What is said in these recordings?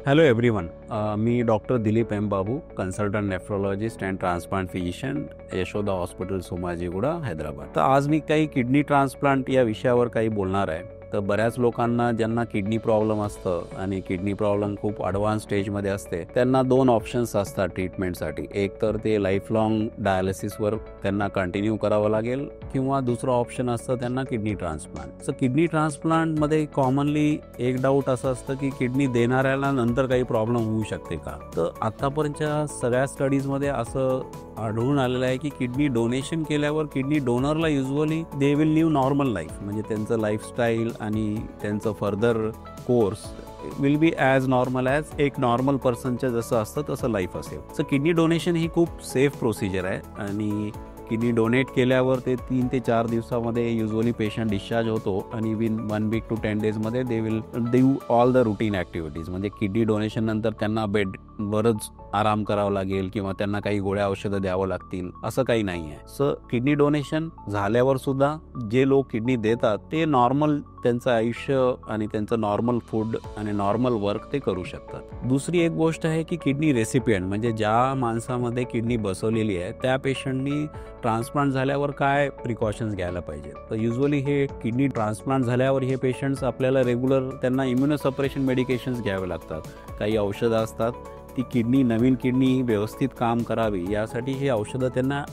Hello everyone. मी doctor Dilip M Babu, consultant nephrologist and transplant physician, Yashoda hospital, Somajiguda, Hyderabad. तर आज मी काही किडनी ट्रान्सप्लांट या विषयावर काही बोलणार आहे. तर बऱ्याच लोकांना ज्यांना किडनी प्रॉब्लेम असतं आणि किडनी प्रॉब्लेम खूप ॲडव्हान्स स्टेजमध्ये असते, त्यांना दोन ऑप्शन्स असतात ट्रीटमेंटसाठी. एक तर ते लाईफ लाँग डायलिसिसवर त्यांना कंटिन्यू करावं लागेल, किंवा दुसरं ऑप्शन असतं त्यांना किडनी ट्रान्सप्लांट. तर किडनी ट्रान्सप्लांटमध्ये कॉमनली एक डाऊट असं असतं की किडनी देणाऱ्याला नंतर काही प्रॉब्लेम होऊ शकते का. तर आतापर्यंतच्या सगळ्या स्टडीजमध्ये असं आढळून आलेलं आहे की किडनी डोनेशन केल्यावर किडनी डोनरला usually they will live normal life, म्हणजे त्यांचं लाईफस्टाईल आणि त्यांचं further course will be as normal as एक नॉर्मल पर्सनचं जसं असतं तसं लाईफ असेल. सो किडनी डोनेशन ही खूप सेफ प्रोसिजर आहे आणि किडनी डोनेट केल्यावर ते 3 ते 4 दिवसामध्ये युजली पेशंट डिस्चार्ज होतो आणि विन 1 वीक टू 10 डेजमध्ये they will do all the routine activities. म्हणजे किडनी डोनेशन नंतर त्यांना बेडवरच आराम करावा लागेल किंवा त्यांना काही गोळ्या औषधं द्यावं लागतील असं काही नाही आहे. सो किडनी डोनेशन झाल्यावर सुद्धा जे लोक किडनी देतात ते नॉर्मल त्यांचं आयुष्य आणि त्यांचं नॉर्मल फूड आणि नॉर्मल वर्क ते करू शकतात. दुसरी एक गोष्ट आहे की किडनी रेसिपियंट, म्हणजे ज्या माणसामध्ये किडनी बसवलेली आहे त्या पेशंटनी ट्रान्सप्लांट झाल्यावर काय प्रिकॉशन्स घ्यायला पाहिजे. तर युजली हे किडनी ट्रान्सप्लांट झाल्यावर हे पेशंट्स आपल्याला रेग्युलर त्यांना इम्युनोसप्रेशन मेडिकेशन्स घ्यावे लागतात. काही औषधं असतात, ती नवीन किडनी व्यवस्थित काम करावी यासाठी हे औषधं त्यांना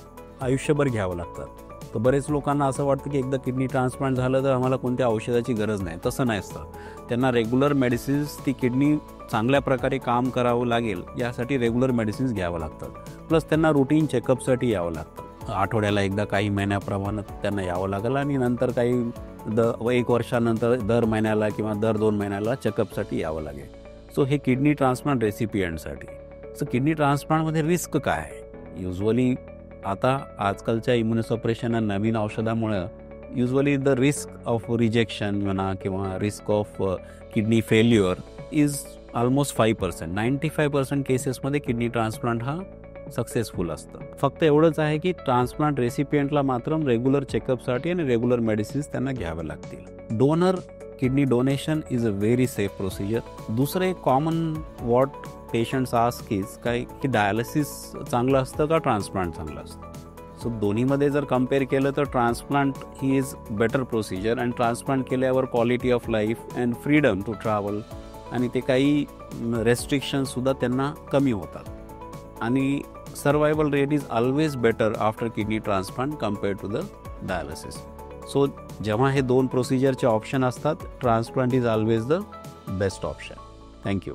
आयुष्यभर घ्यावं लागतात. तर बरेच लोकांना असं वाटतं की एकदा किडनी ट्रान्सप्लांट झालं तर आम्हाला कोणत्या औषधाची गरज नाही. तसं नाही असतं. त्यांना रेग्युलर मेडिसिन्स, ती किडनी चांगल्या प्रकारे काम करावं लागेल यासाठी रेग्युलर मेडिसिन्स घ्यावं लागतात. प्लस त्यांना रुटीन चेकअपसाठी यावं लागतं. आठवड्याला एकदा काही महिन्याप्रमाणे त्यांना यावं लागेल आणि नंतर काही 1 वर्षानंतर दर महिन्याला किंवा दर 2 महिन्याला चेकअपसाठी यावं लागेल. सो हे किडनी ट्रान्सप्लांट रेसिपियंटसाठी. सो किडनी ट्रान्सप्लांटमध्ये रिस्क काय आहे. युजली आता आजकालच्या इम्युनोसप्रेशन आणि नवीन औषधामुळं usually the risk of rejection म्हणा किंवा risk of kidney failure is almost 5%. 95% केसेसमध्ये किडनी ट्रान्सप्लांट हा सक्सेसफुल असतं. फक्त एवढंच आहे की ट्रान्सप्लांट रेसिपियंटला मात्र रेग्युलर चेकअपसाठी आणि रेग्युलर मेडिसिन्स त्यांना घ्याव्या लागतील. Donor kidney donation is a very safe procedure. दुसरं एक common what patients ask is काय की डायलिसिस चांगलं असतं का ट्रान्सप्लांट चांगलं असतं. सो दोन्हीमध्ये जर कम्पेअर केलं तर ट्रान्सप्लांट ही इज बेटर प्रोसिजर. आणि ट्रान्सप्लांट केल्यावर quality of life and freedom to travel आणि ते काही रेस्ट्रिक्शनसुद्धा त्यांना कमी होतात. आणि survival rate is always better after kidney transplant compared to the dialysis. So जेव्हा हे दोन प्रोसिजरचे ऑप्शन असतात, transplant is always the best option. Thank you.